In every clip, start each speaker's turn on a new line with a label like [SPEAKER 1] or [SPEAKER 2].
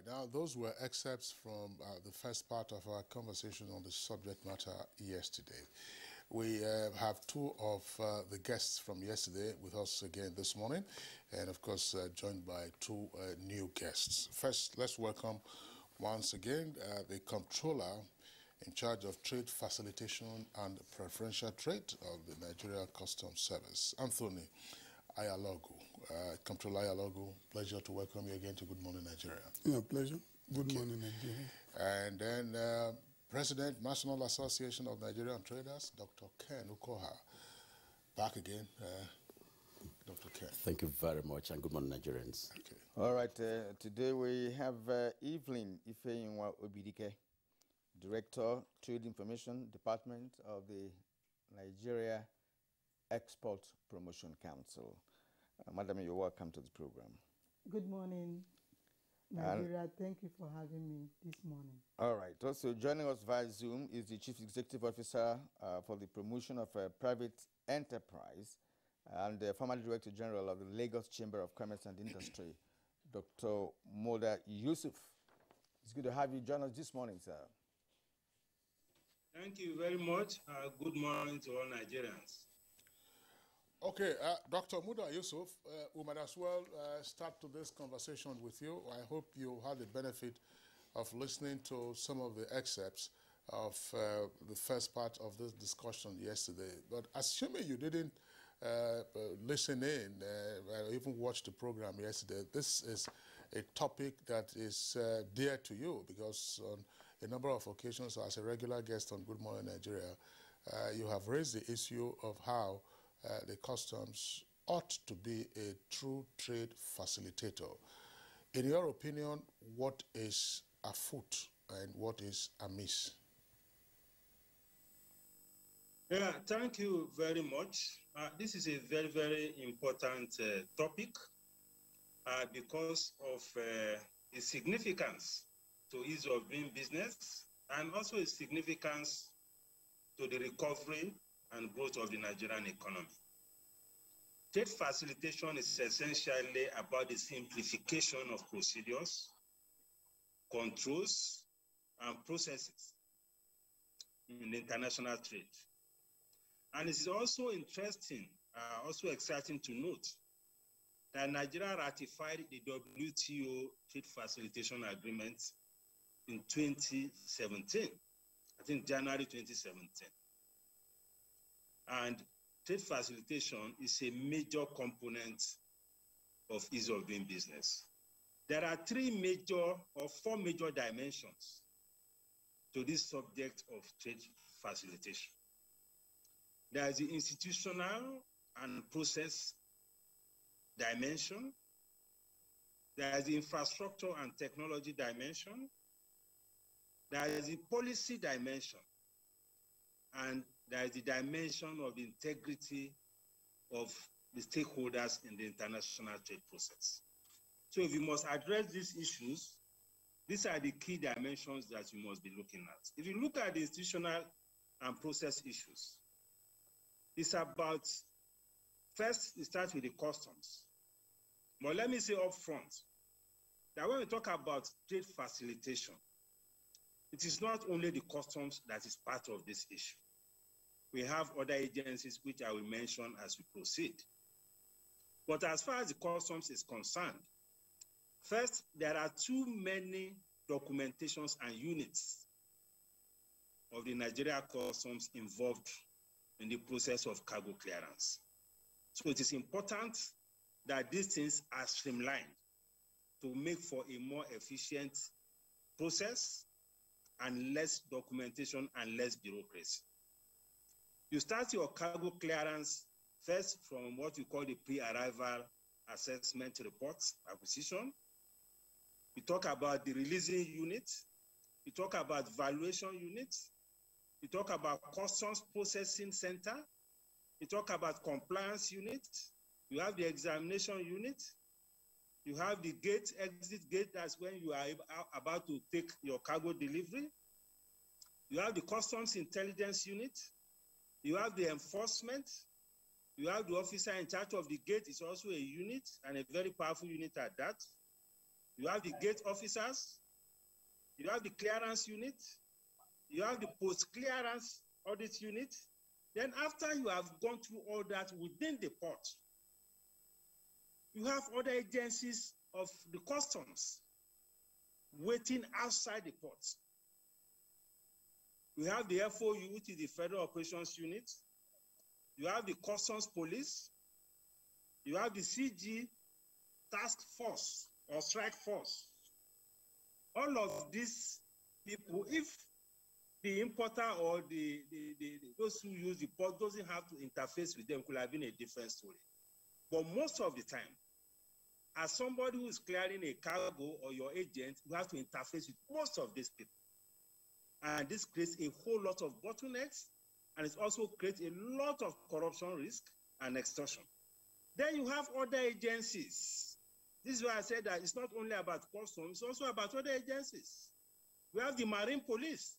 [SPEAKER 1] right, now those were excerpts from the first part of our conversation on the subject matter yesterday. We have two of the guests from yesterday with us again this morning, and of course joined by two new guests. First, let's welcome once again the Comptroller in charge of Trade Facilitation and Preferential Trade of the Nigeria Customs Service, Anthony Ayalogu. Comptroller Ayalogu, pleasure to welcome you again to Good Morning Nigeria.
[SPEAKER 2] Yeah, pleasure. Good morning, Nigeria.
[SPEAKER 1] And then President, National Association of Nigerian Traders, Dr. Ken Ukoha. Back again, Dr. Ken.
[SPEAKER 3] Thank you very much, and good morning, Nigerians.
[SPEAKER 1] Okay.
[SPEAKER 4] All right, today we have Evelyn Ifeyinwa Obidike, Director, Trade Information Department of the Nigeria Export Promotion Council. Madam, you're welcome to the program.
[SPEAKER 5] Good morning, Nigeria. Thank you for having me this morning.
[SPEAKER 4] All right. Also joining us via Zoom is the Chief Executive Officer for the Promotion of Private Enterprise and the former Director General of the Lagos Chamber of Commerce and Industry, Dr. Moda Yusuf. It's good to have you join us this morning, sir.
[SPEAKER 6] Thank you very much. Good morning to all Nigerians.
[SPEAKER 1] Okay, Dr. Muda Yusuf, we might as well start to this conversation with you. I hope you had the benefit of listening to some of the excerpts of the first part of this discussion yesterday. But assuming you didn't listen in or even watch the program yesterday, this is a topic that is dear to you because on a number of occasions as a regular guest on Good Morning Nigeria, you have raised the issue of how the customs ought to be a true trade facilitator. In your opinion, what is afoot and what is amiss?
[SPEAKER 6] Yeah, thank you very much. This is a very, very important topic because of its significance to ease of doing business and also its significance to the recovery and growth of the Nigerian economy. Trade facilitation is essentially about the simplification of procedures, controls, and processes in international trade. And it is also interesting, also exciting to note that Nigeria ratified the WTO Trade Facilitation Agreement in 2017, I think January 2017. And trade facilitation is a major component of ease of doing business. There are four major dimensions to this subject of trade facilitation. There is the institutional and process dimension. There is the infrastructure and technology dimension. There is the policy dimension. And there is the dimension of the integrity of the stakeholders in the international trade process. So if you must address these issues, these are the key dimensions that you must be looking at. If you look at the institutional and process issues, it's about, first, it starts with the customs. But let me say up front that when we talk about trade facilitation, it is not only the customs that is part of this issue. We have other agencies which I will mention as we proceed. But as far as the customs is concerned, first, there are too many documentations and units of the Nigeria customs involved in the process of cargo clearance. So it is important that these things are streamlined to make for a more efficient process and less documentation and less bureaucracy. You start your cargo clearance first from what you call the pre-arrival assessment report acquisition. You talk about the releasing unit. You talk about valuation unit. You talk about customs processing center. You talk about compliance unit. You have the examination unit. You have the gate, exit gate. That's when you are about to take your cargo delivery. You have the customs intelligence unit. You have the enforcement. You have the officer in charge of the gate. It's also a unit and a very powerful unit at that. you have the gate officers, you have the clearance unit, you have the post-clearance audit unit. Then after you have gone through all that within the port, you have other agencies of the customs waiting outside the port. We have the FOU, which is the Federal Operations Unit. You have the Customs Police. You have the CG Task Force or Strike Force. All of these people, if the importer or those who use the port doesn't have to interface with them, could have been a different story. But most of the time, as somebody who is clearing a cargo or your agent, you have to interface with most of these people. And this creates a whole lot of bottlenecks, and it also creates a lot of corruption risk and extortion. Then you have other agencies. This is why I said that it's not only about customs, it's also about other agencies. We have the Marine Police.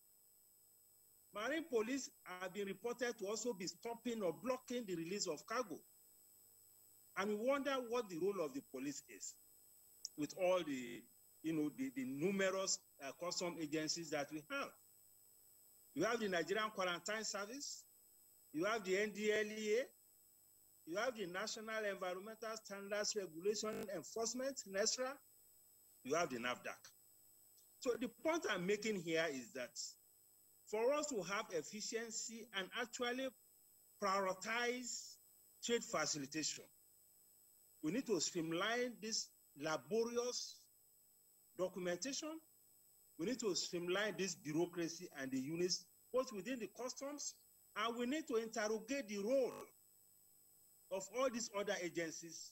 [SPEAKER 6] Marine Police have been reported to also be stopping or blocking the release of cargo. And we wonder what the role of the police is with all the, the numerous custom agencies that we have. You have the Nigerian Quarantine Service, you have the NDLEA, you have the National Environmental Standards Regulation Enforcement, NESRA, you have the NAFDAC. So the point I'm making here is that for us to have efficiency and actually prioritize trade facilitation, we need to streamline this laborious documentation. We need to streamline this bureaucracy and the units, both within the customs, and we need to interrogate the role of all these other agencies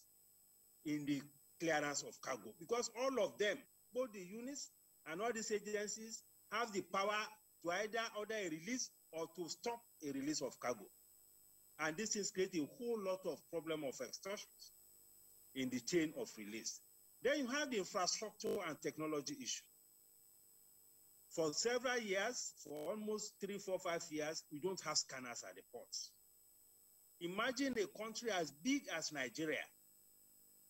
[SPEAKER 6] in the clearance of cargo, because all of them, both the units and all these agencies, have the power to either order a release or to stop a release of cargo. And this is creating a whole lot of problem of extortions in the chain of release. Then you have the infrastructure and technology issue. For several years, for almost 3, 4, 5 years, we don't have scanners at the ports. Imagine a country as big as Nigeria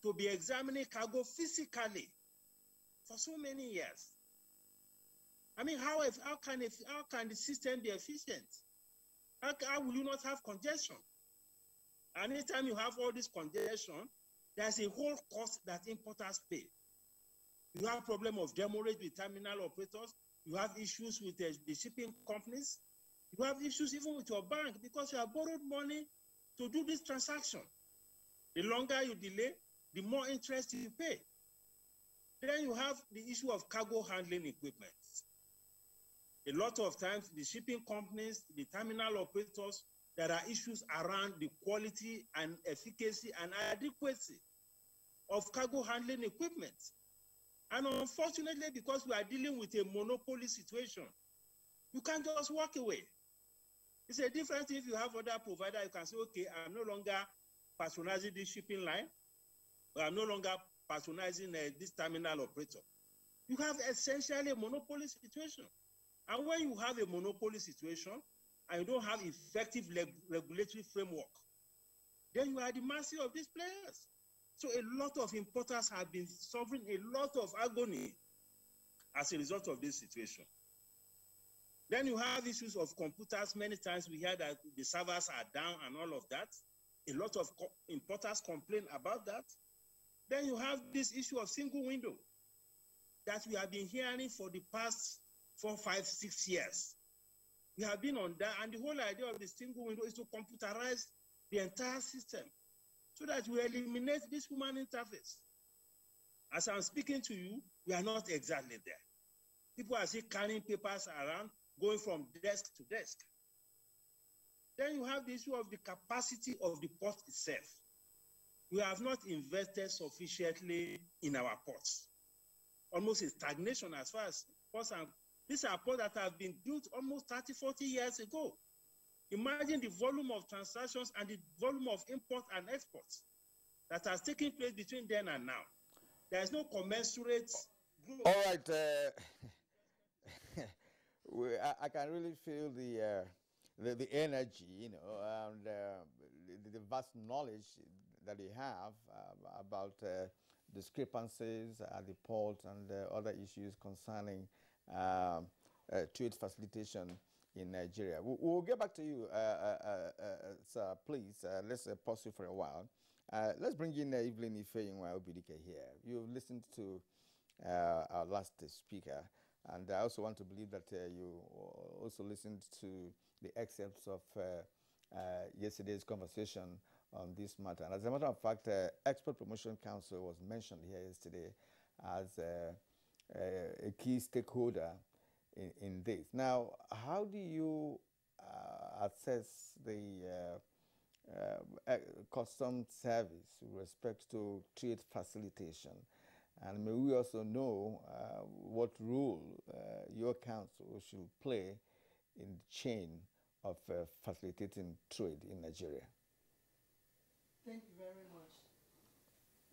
[SPEAKER 6] to be examining cargo physically for so many years. I mean, how can the system be efficient? How will you not have congestion? And anytime you have all this congestion, there's a whole cost that importers pay. You have problem of demurrage with terminal operators. You have issues with the shipping companies. You have issues even with your bank because you have borrowed money to do this transaction. The longer you delay, the more interest you pay. Then you have the issue of cargo handling equipment. A lot of times, the shipping companies, the terminal operators, there are issues around the quality and efficacy and adequacy of cargo handling equipment. And unfortunately, because we are dealing with a monopoly situation, you can't just walk away. It's a difference if you have other provider, you can say, okay, I'm no longer patronizing this shipping line, or I'm no longer patronizing this terminal operator. You have essentially a monopoly situation. And when you have a monopoly situation, and you don't have effective regulatory framework, then you are at the mercy of these players. So a lot of importers have been suffering a lot of agony as a result of this situation. Then you have issues of computers. Many times we hear that the servers are down and all of that. A lot of importers complain about that. Then you have this issue of single window that we have been hearing for the past 4, 5, 6 years. We have been on that, and the whole idea of the single window is to computerize the entire system so that we eliminate this human interface. As I'm speaking to you, we are not exactly there. People are still carrying papers around, going from desk to desk. Then you have the issue of the capacity of the port itself. We have not invested sufficiently in our ports. Almost a stagnation as far as ports and these are ports that have been built almost 30, 40 years ago. Imagine the volume of transactions and the volume of import and exports that has taken place between then and now. There is no commensurate growth.
[SPEAKER 4] All right. I can really feel the energy, and the vast knowledge that you have about discrepancies at the port and other issues concerning trade facilitation in Nigeria. We'll get back to you, sir. Please, let's pause you for a while. Let's bring in Evelyn Ifeyinwa-Obidike here. You've listened to our last speaker, and I also want to believe that you also listened to the excerpts of yesterday's conversation on this matter. And as a matter of fact, Export Promotion Council was mentioned here yesterday as a key stakeholder in this. Now, how do you assess the customs service with respect to trade facilitation? And may we also know what role your council should play in the chain of facilitating trade in Nigeria?
[SPEAKER 5] Thank you very much.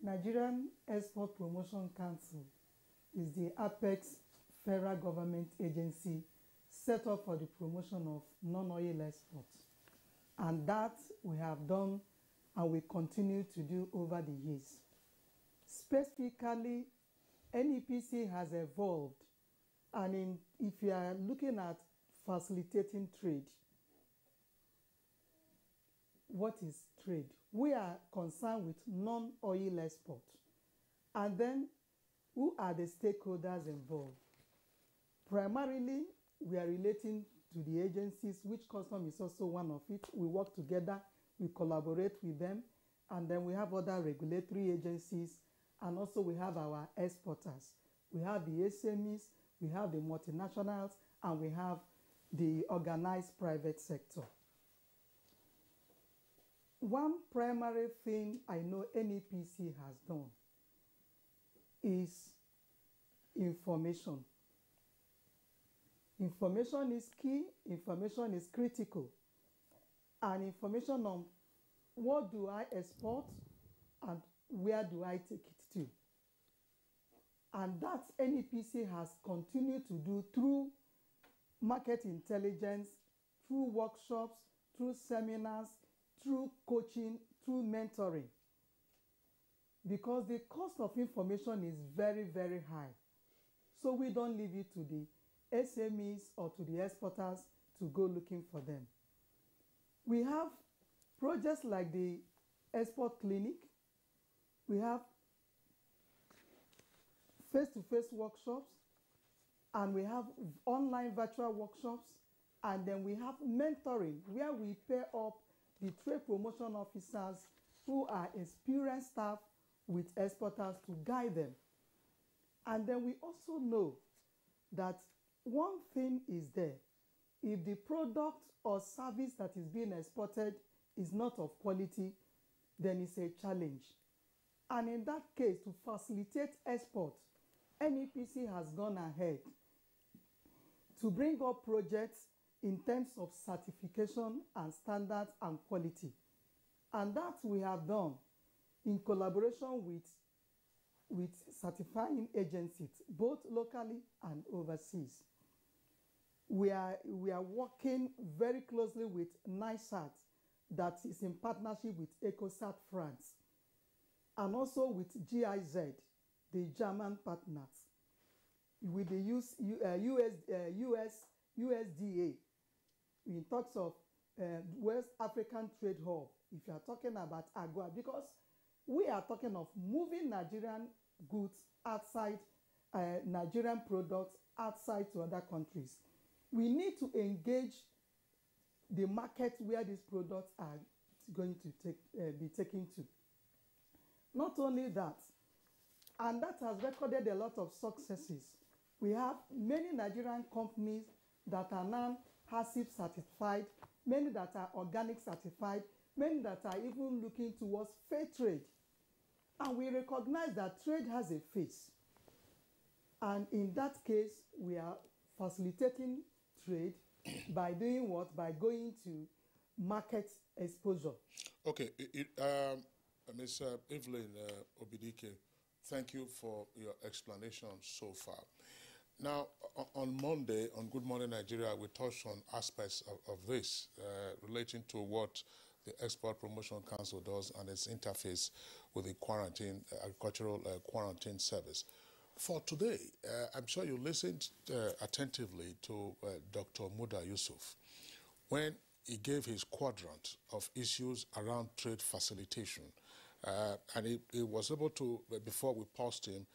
[SPEAKER 5] Nigerian Export Promotion Council is the apex federal government agency set up for the promotion of non-oil exports. And that we have done and we continue to do over the years. Specifically, NEPC has evolved, and if you are looking at facilitating trade, what is trade? We are concerned with non-oil export. And then, who are the stakeholders involved? Primarily, we are relating to the agencies, which Customs is also one of it. We work together, we collaborate with them, and then we have other regulatory agencies, and also we have our exporters. We have the SMEs, we have the multinationals, and we have the organized private sector. One primary thing I know NEPC has done is information. Information is key, information is critical, and information on what do I export and where do I take it to. And that NEPC has continued to do through market intelligence, through workshops, through seminars, through coaching, through mentoring. Because the cost of information is very, very high. So we don't leave it to the SMEs or to the exporters to go looking for them. We have projects like the Export Clinic. We have face-to-face workshops, and we have online virtual workshops, and then we have mentoring where we pair up the trade promotion officers who are experienced staff with exporters to guide them. And then we also know that one thing is there. If the product or service that is being exported is not of quality, then it's a challenge. And in that case, to facilitate export, NEPC has gone ahead to bring up projects in terms of certification and standards and quality. And that we have done in collaboration with certifying agencies, both locally and overseas. We are working very closely with NISAT, that is in partnership with ECOSAT France, and also with GIZ, the German partners, with the USDA, in talks of West African Trade Hub, if you are talking about AGOA, because we are talking of moving Nigerian goods outside, Nigerian products outside to other countries. We need to engage the market where these products are going to be taken to. Not only that, and that has recorded a lot of successes. We have many Nigerian companies that are now HACCP certified, many that are organic certified, many that are even looking towards fair trade. And we recognize that trade has a face. And in that case, we are facilitating trade by doing what? By going to market exposure.
[SPEAKER 1] Okay, Ms. Evelyn Obidike, thank you for your explanation so far. Now, on Monday, on Good Morning Nigeria, we touched on aspects of this relating to what the Export Promotion Council does and its interface with the quarantine, agricultural quarantine service. For today, I'm sure you listened attentively to Dr. Muda Yusuf when he gave his quadrant of issues around trade facilitation. And he was able to, before we paused him,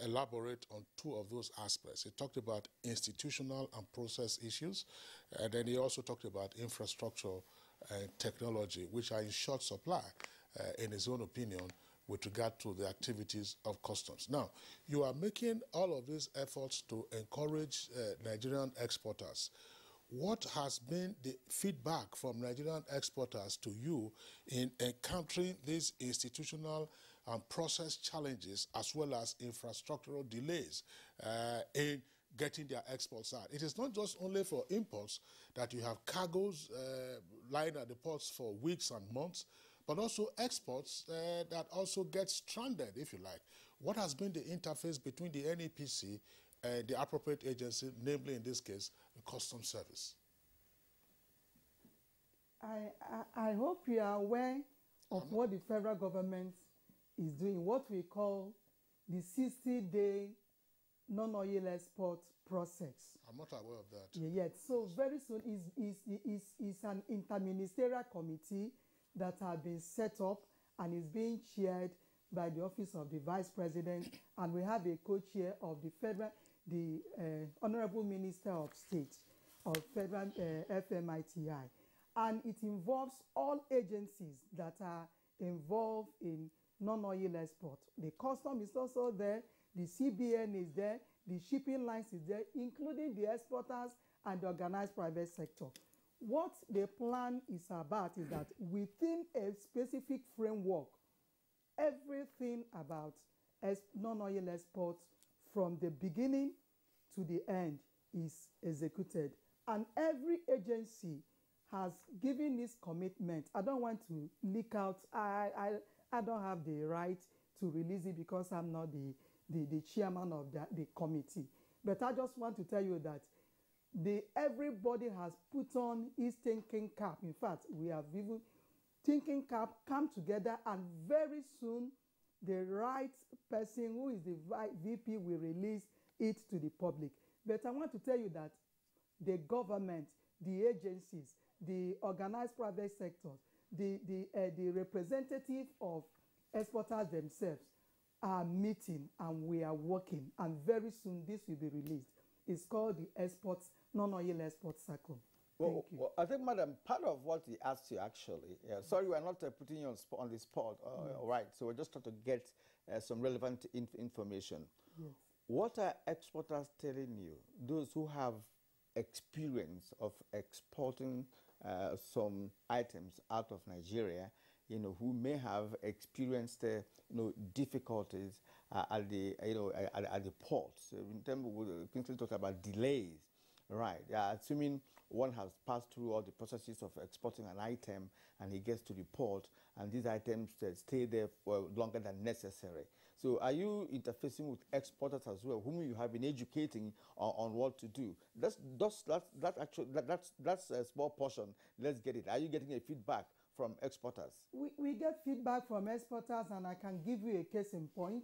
[SPEAKER 1] elaborate on two of those aspects. He talked about institutional and process issues, and then he also talked about infrastructure and technology, which are in short supply, in his own opinion, with regard to the activities of customs. Now, you are making all of these efforts to encourage Nigerian exporters. What has been the feedback from Nigerian exporters to you in encountering these institutional and process challenges as well as infrastructural delays in getting their exports out? It is not just only for imports that you have cargoes lying at the ports for weeks and months, but also exports that also get stranded, if you like. What has been the interface between the NEPC and the appropriate agency, namely in this case, the Customs Service?
[SPEAKER 5] I hope you are aware of what the federal government is doing, what we call the 60-day non-oil export process.
[SPEAKER 1] I'm not aware of that.
[SPEAKER 5] Yet. So very soon is an interministerial committee that have been set up and is being chaired by the Office of the Vice President, and we have a co-chair of the Honorable Minister of State of Federal FMITI, and it involves all agencies that are involved in non-oil export. The custom is also there, the CBN is there, the shipping lines is there, including the exporters and the organized private sector. What the plan is about is that within a specific framework, everything about non-oil exports from the beginning to the end is executed. And every agency has given this commitment. I don't want to leak out. I don't have the right to release it because I'm not the chairman of the committee. But I just want to tell you that everybody has put on his thinking cap. In fact, we have even thinking cap come together, and very soon the right person who is the VP will release it to the public. But I want to tell you that the government, the agencies, the organized private sectors, the representative of exporters themselves are meeting, and we are working, and very soon this will be released. It's called the non-oil export cycle.
[SPEAKER 4] Well, I think, Madam, part of what he asked you actually, sorry, we're not putting you on the spot, all right, so we're just trying to get some relevant information.
[SPEAKER 5] Yes.
[SPEAKER 4] What are exporters telling you, those who have experience of exporting some items out of Nigeria, who may have experienced, difficulties at the ports? In terms of, we talk about delays, right? Assuming one has passed through all the processes of exporting an item and he gets to the port, and these items stay there for longer than necessary. So are you interfacing with exporters as well, whom you have been educating on what to do? That's a small portion. Let's get it. Are you getting a feedback from exporters?
[SPEAKER 5] We get feedback from exporters, and I can give you a case in point,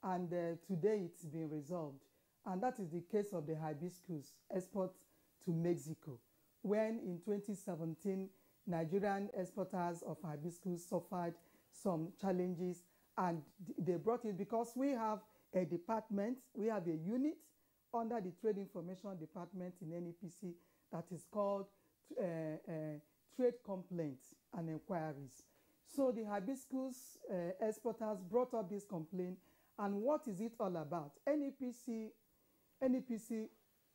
[SPEAKER 5] and today it's been resolved. And that is the case of the hibiscus export to Mexico, when in 2017, Nigerian exporters of hibiscus suffered some challenges, and they brought it because we have a department, we have a unit under the Trade Information Department in NEPC that is called Trade Complaints and Inquiries. So the hibiscus exporters brought up this complaint, and what is it all about? NEPC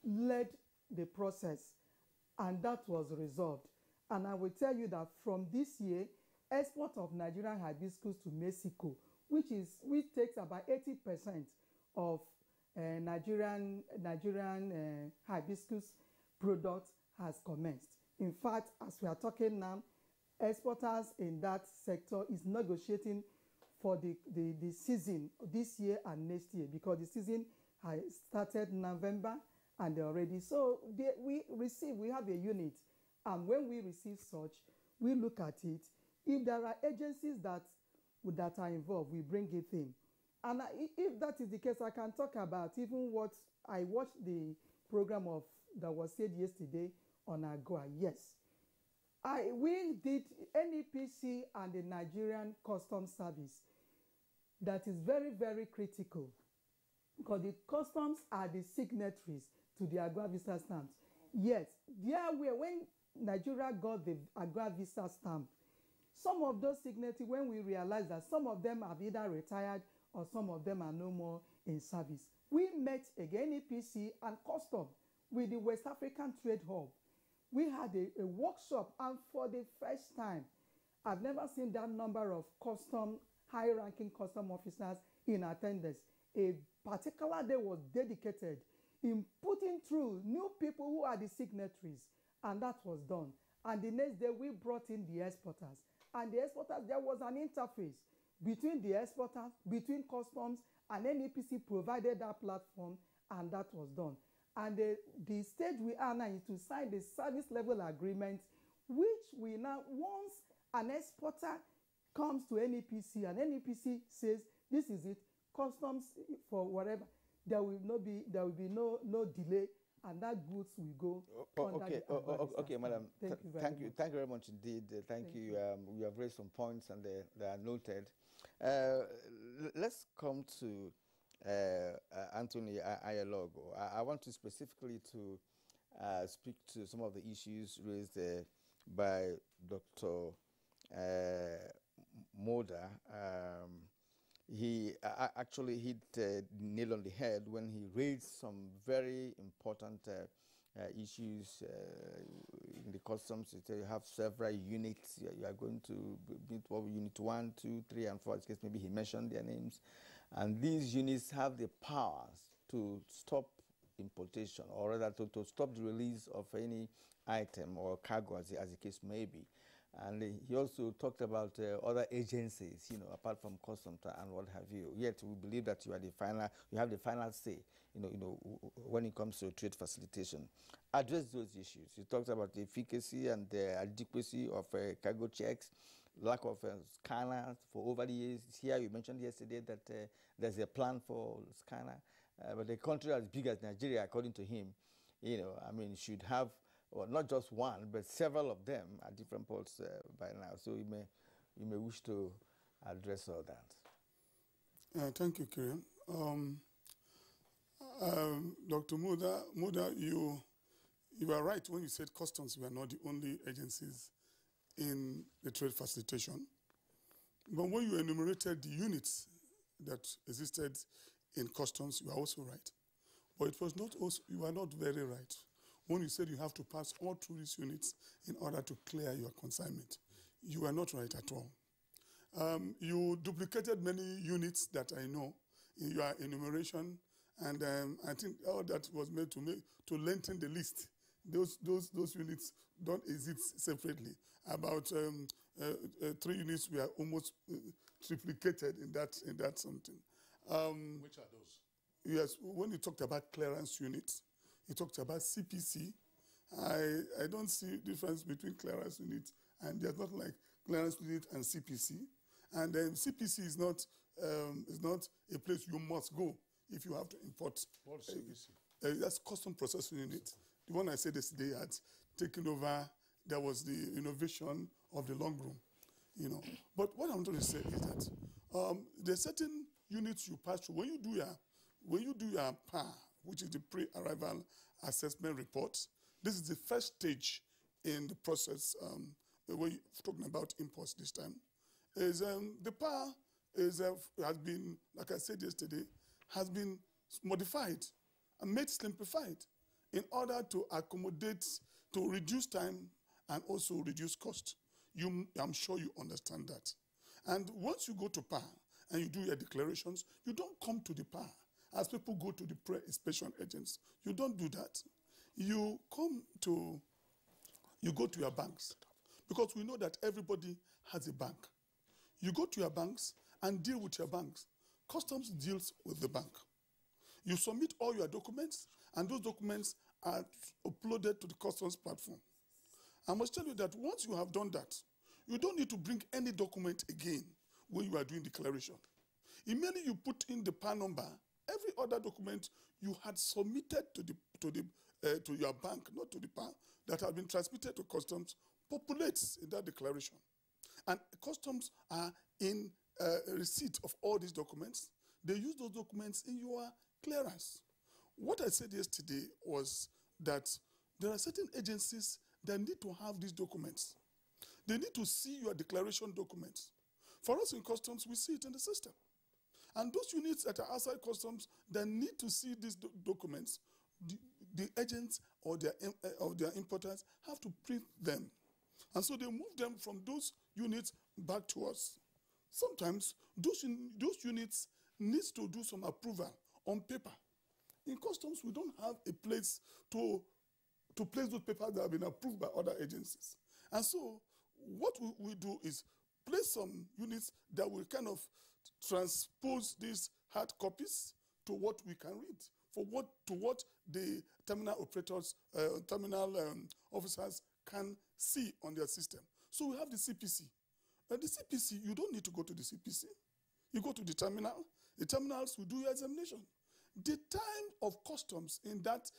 [SPEAKER 5] led the process, and that was resolved. And I will tell you that from this year, export of Nigerian hibiscus to Mexico, which takes about 80% of Nigerian hibiscus products, has commenced. In fact, as we are talking now, exporters in that sector is negotiating for the season this year and next year, because the season has started in November and they're already. So we have a unit, and when we receive such, we look at it. If there are agencies that are involved, we bring it in. And if that is the case, I can talk about even what I watched the program of that was said yesterday on AGOA. Yes, we did NEPC and the Nigerian Customs Service. That is very, very critical because the customs are the signatories to the AGOA visa stamps. Yes, when Nigeria got the AGOA visa stamp, some of those signatories, when we realized that some of them have either retired or some of them are no more in service, we met again NEPC and Custom with the West African Trade Hub. We had a workshop, and for the first time, I've never seen that number of high-ranking custom officers in attendance. A particular day was dedicated in putting through new people who are the signatories, and that was done. And the next day, we brought in the exporters. And the exporters, there was an interface between the exporters, between customs, and NEPC provided that platform, and that was done. And the stage we are now is to sign the service level agreement, which we now, once an exporter comes to NEPC and NEPC says, this is it, customs for whatever, there will be no delay, and that goods will go.
[SPEAKER 4] Okay, madam. Thank you very much indeed. Thank you. You have raised some points, and they are noted. Let's come to Anthony Ayalogo. I want to specifically to speak to some of the issues raised by Dr. Moda. He actually hit the nail on the head when he raised some very important issues in the customs. You have several units. You are going to meet unit 1, 2, 3, and 4. In case maybe he mentioned their names. And these units have the powers to stop importation, or rather to stop the release of any item or cargo, as the case may be. And he also talked about other agencies, apart from customs and what have you. Yet we believe that you have the final say, when it comes to trade facilitation. Address those issues. He talked about the efficacy and the adequacy of cargo checks, lack of scanners for over the years. Here you mentioned yesterday that there's a plan for scanner, but a country as big as Nigeria, according to him, should have, well, not just one, but several of them at different ports by now. So you may wish to address all that.
[SPEAKER 2] Thank you, Kieran. Dr. Muda, you are right when you said customs were not the only agencies in the trade facilitation. But when you enumerated the units that existed in customs, you are also right. But it was not also, you are not very right when you said you have to pass all through these units in order to clear your consignment. You are not right at all. You duplicated many units that I know in your enumeration, and I think all that was meant to lengthen the list. Those units don't exist separately. About 3 units were almost triplicated in that something.
[SPEAKER 1] Which are those?
[SPEAKER 2] Yes, when you talked about clearance units, you talked about CPC. I don't see difference between clearance unit and there's not like clearance unit and CPC. And then CPC is not a place you must go if you have to import.
[SPEAKER 1] What's CPC?
[SPEAKER 2] That's custom processing unit. The one I said yesterday had taken over. There was the innovation of the long room, But what I'm trying to say is that there's certain units you pass through when you do your PAR, which is the pre-arrival assessment report. This is the first stage in the process. When you're talking about imports this time, is the PAR has been, like I said yesterday, has been modified and made simplified in order to accommodate, to reduce time and also reduce cost. I'm sure you understand that. And once you go to PAR and you do your declarations, you don't come to the PAR as people go to the pre-inspection agents. You don't do that. You go to your banks, because we know that everybody has a bank. You go to your banks and deal with your banks. Customs deals with the bank. You submit all your documents, and those documents are uploaded to the customs platform. I must tell you that once you have done that, you don't need to bring any document again when you are doing declaration. Immediately you put in the PAN number, every other document you had submitted to your bank, not to the PAN, that have been transmitted to customs, populates in that declaration. And customs are in receipt of all these documents. They use those documents in your clearance. What I said yesterday was that there are certain agencies that need to have these documents. They need to see your declaration documents. For us in customs, we see it in the system. And those units that are outside customs that need to see these documents, the agents or their importers have to print them. And so they move them from those units back to us. Sometimes those units need to do some approval on paper. In customs, we don't have a place to place those papers that have been approved by other agencies. And so what we do is place some units that will kind of transpose these hard copies to what we can read, to what the terminal operators, terminal officers can see on their system. So we have the CPC. The CPC, you don't need to go to the CPC. You go to the terminal. The terminals will do your examination. The time of customs in that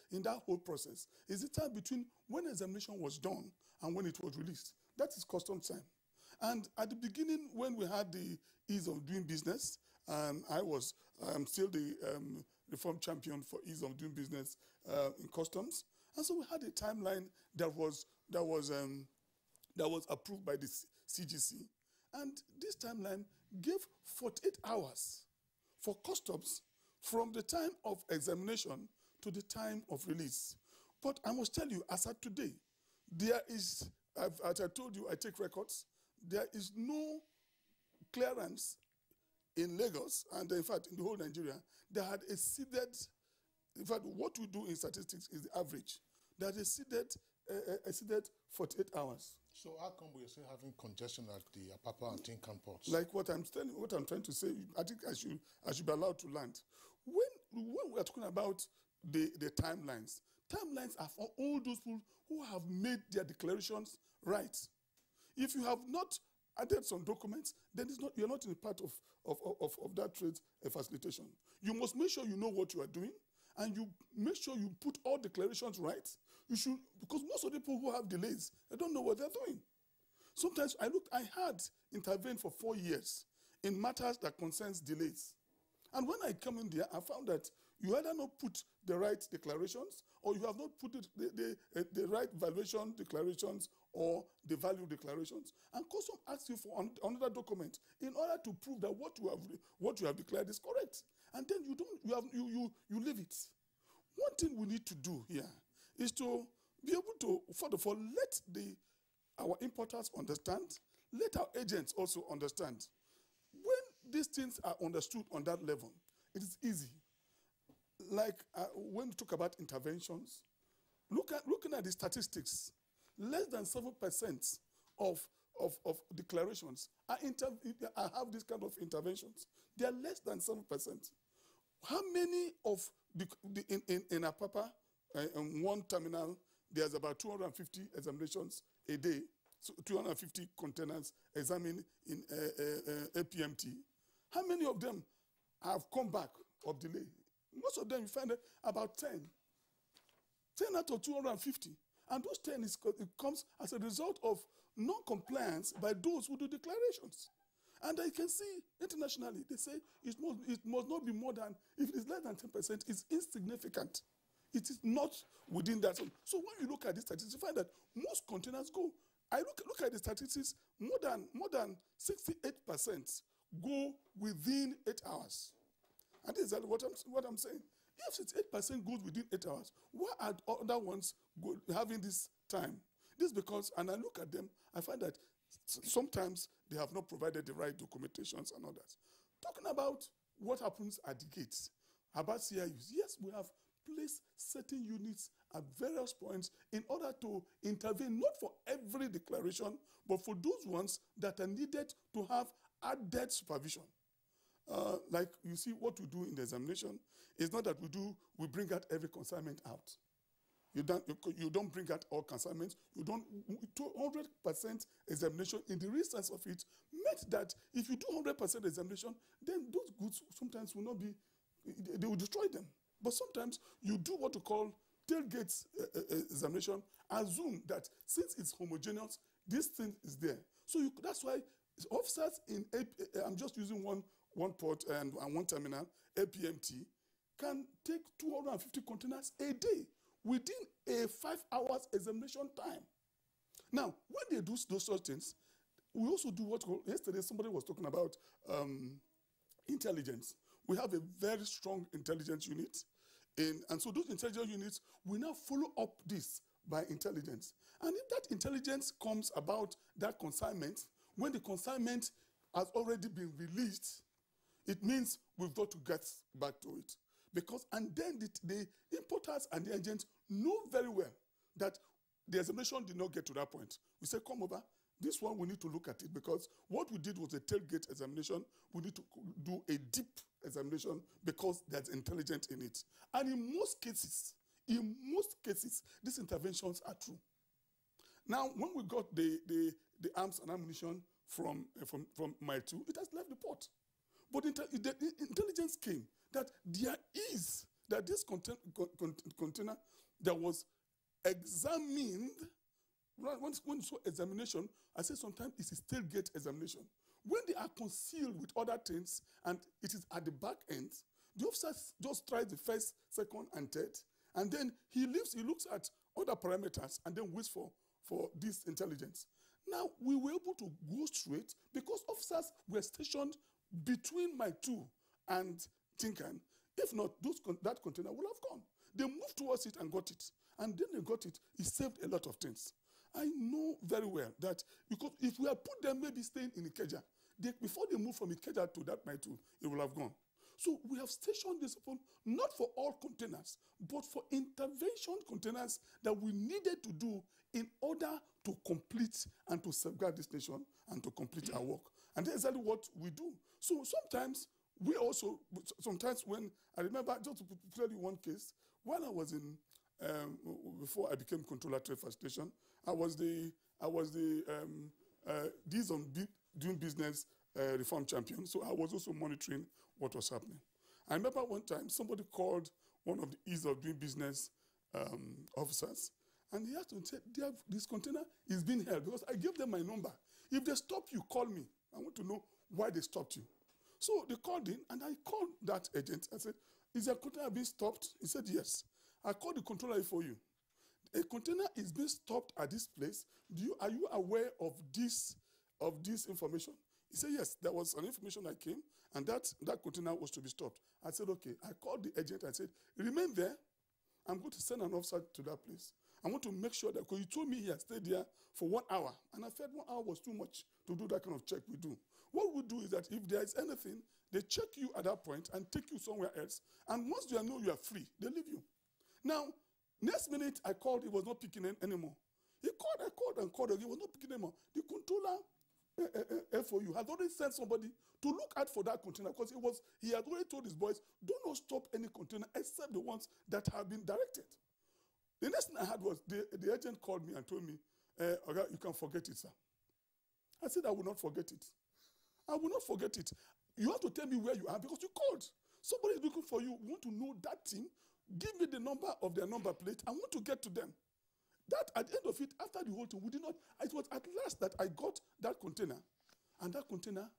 [SPEAKER 2] whole process is the time between when examination was done and when it was released. That is customs time. And at the beginning, when we had the ease of doing business, I'm still the reform champion for ease of doing business in customs. And so we had a timeline that was approved by the CGC. And this timeline gave 48 hours for customs from the time of examination to the time of release. But I must tell you, as of today, there is, as I told you, I take records, there is no clearance in Lagos, and in fact in the whole Nigeria, that had exceeded, in fact what we do in statistics is the average, that exceeded 48 hours.
[SPEAKER 1] So how come we're still having congestion at the Apapa and Tinkan ports?
[SPEAKER 2] Like what I'm trying to say, I think I should be allowed to land. When we are talking about the timelines are for all those people who have made their declarations right. If you have not added some documents, then you're not in a part of that trade facilitation. You must make sure you know what you are doing, and you make sure you put all declarations right. You should, because most of the people who have delays, they don't know what they're doing. Sometimes I had intervened for 4 years in matters that concerns delays. And when I come in there, I found that you either not put the right declarations, or you have not put the right valuation declarations or the value declarations. And custom asks you for another document in order to prove that what you have declared is correct. And then you leave it. One thing we need to do here is to be able to, first of all, let our importers understand, let our agents also understand. When these things are understood on that level, it is easy. Like when we talk about interventions, looking at the statistics, less than 7% of declarations have this kind of interventions. They are less than 7%. How many of in Apapa, in one terminal, there's about 250 examinations a day, so 250 containers examined in APMT. How many of them have come back of delay? Most of them, you find about 10. 10 out of 250. And those 10 it comes as a result of non-compliance by those who do declarations. And I can see internationally, they say it must not be more than, if it is less than 10%, it's insignificant. It is not within that. So when you look at the statistics, you find that most containers go. I look at the statistics, more than 68% go within 8 hours. And this is what I'm saying. If 68% goes within 8 hours, why are other ones having this time? This is because, and I look at them, I find that sometimes they have not provided the right documentations and others. Talking about what happens at the gates, about CIUs, yes, we have placed certain units at various points in order to intervene, not for every declaration, but for those ones that are needed to have added supervision. Like you see, what we do in the examination is not that we bring out every consignment out. You don't bring out all consignments. You don't 200% examination in the real sense of it meant that if you do 100% examination, then those goods sometimes will not be, they will destroy them. But sometimes you do what you call tailgate examination, assume that since it's homogeneous, this thing is there. So that's why officers in, I'm just using one port and one terminal, APMT, can take 250 containers a day within a 5 hours examination time. Now, when they do those sort of things, we also do what, yesterday somebody was talking about intelligence. We have a very strong intelligence unit, and so those intelligence units will now follow up this by intelligence. And if that intelligence comes about that consignment, when the consignment has already been released, it means we've got to get back to it. Because, and then the importers and the agents know very well that the examination did not get to that point. We say, come over, this one we need to look at it, because what we did was a tailgate examination. We need to do a deep examination because there's intelligence in it. And in most cases, these interventions are true. Now, when we got the arms and ammunition from Mile 2, it has left the port. But the intelligence came that this container that was examined, when you saw examination, I said sometimes it's a tailgate examination. When they are concealed with other things and it is at the back end, the officer just tries the first, second, and third, and then he looks at other parameters and then waits for this intelligence. Now, we were able to go straight because officers were stationed between Mile 2 and Tinkan. If not, that container would have gone. They moved towards it and got it. And then they got it. It saved a lot of things. I know very well that because if we had put them maybe staying in Ikeja, before they move from Ikeja to that Mile 2, it will have gone. So we have stationed this upon, not for all containers, but for intervention containers that we needed to do in order to complete and to safeguard this nation and to complete our work. And that's exactly what we do. So sometimes when, I remember, just to tell you one case, when I was in, before I became controller trade facilitation, I was the doing business reform champion, so I was also monitoring what was happening. I remember one time somebody called one of the ease of doing business officers, and he asked to say, this container is being held, because I gave them my number. If they stop you, call me. I want to know why they stopped you. So they called in, and I called that agent. I said, is the container being stopped? He said, yes. I called the controller for you. A container is being stopped at this place. Are you aware of this information? He said, yes, there was an information that came, and that container was to be stopped. I said, okay. I called the agent. I said, remain there. I'm going to send an officer to that place. I want to make sure that, because you told me he had stayed there for 1 hour, and I felt 1 hour was too much to do that kind of check we do. What we do is that if there is anything, they check you at that point and take you somewhere else, and once they know you are free, they leave you. Now, next minute I called, he was not picking anymore. I called again, he was not picking anymore. The controller FOU had already sent somebody to look out for that container, because he had already told his boys, do not stop any container except the ones that have been directed. The next thing I had was the agent called me and told me, okay, you can forget it, sir. I said, I will not forget it. I will not forget it. You have to tell me where you are, because you called. Somebody is looking for you. You want to know that team? Give me the number of their number plate. I want to get to them. That, at the end of it, after the whole thing, we did not, it was at last that I got that container. And that container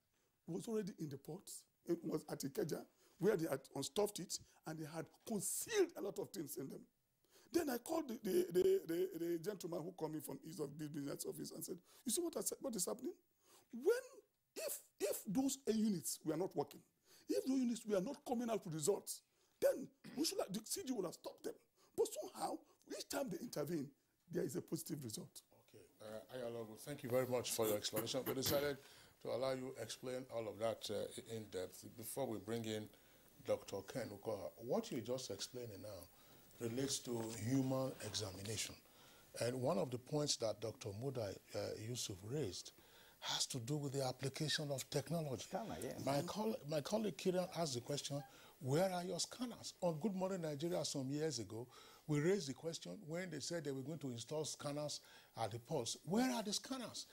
[SPEAKER 2] was already in the port. It was at Ikeja, where they had unstuffed it, and they had concealed a lot of things in them. Then I called the gentleman who called me from East of Business Office and said, you see what is happening? If those units were not working, if those units were not coming out with results, then the CG would have stopped them. But somehow, each time they intervene, there is a positive result.
[SPEAKER 1] Okay. Ayalogo, thank you very much for your explanation. We decided to allow you to explain all of that in depth. Before we bring in Dr. Ken Ukoha, what you're just explaining now relates to human examination. And one of the points that Dr. Muda Yusuf raised has to do with the application of technology.
[SPEAKER 4] Scanner, yes.
[SPEAKER 1] My colleague Kiran asked the question, where are your scanners? On Good Morning Nigeria some years ago, We raised the question when they said they were going to install scanners at the ports. Where are the scanners?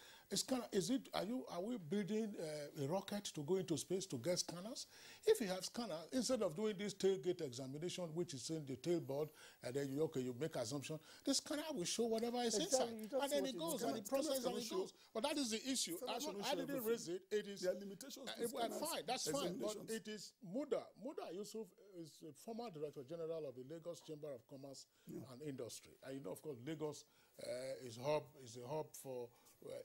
[SPEAKER 1] Are we building a rocket to go into space to get scanners? If you have scanners, instead of doing this tailgate examination, which is in the tailboard, and then you make assumption, the scanner will show whatever is inside, and then it goes, and the process and it goes. But that is the issue. I didn't raise it. It is
[SPEAKER 2] there are limitations.
[SPEAKER 1] fine, that's fine. But it is Muda. Muda Yusuf is the former Director General of the Lagos Chamber of Commerce and Industry. And you know, of course, Lagos is a hub for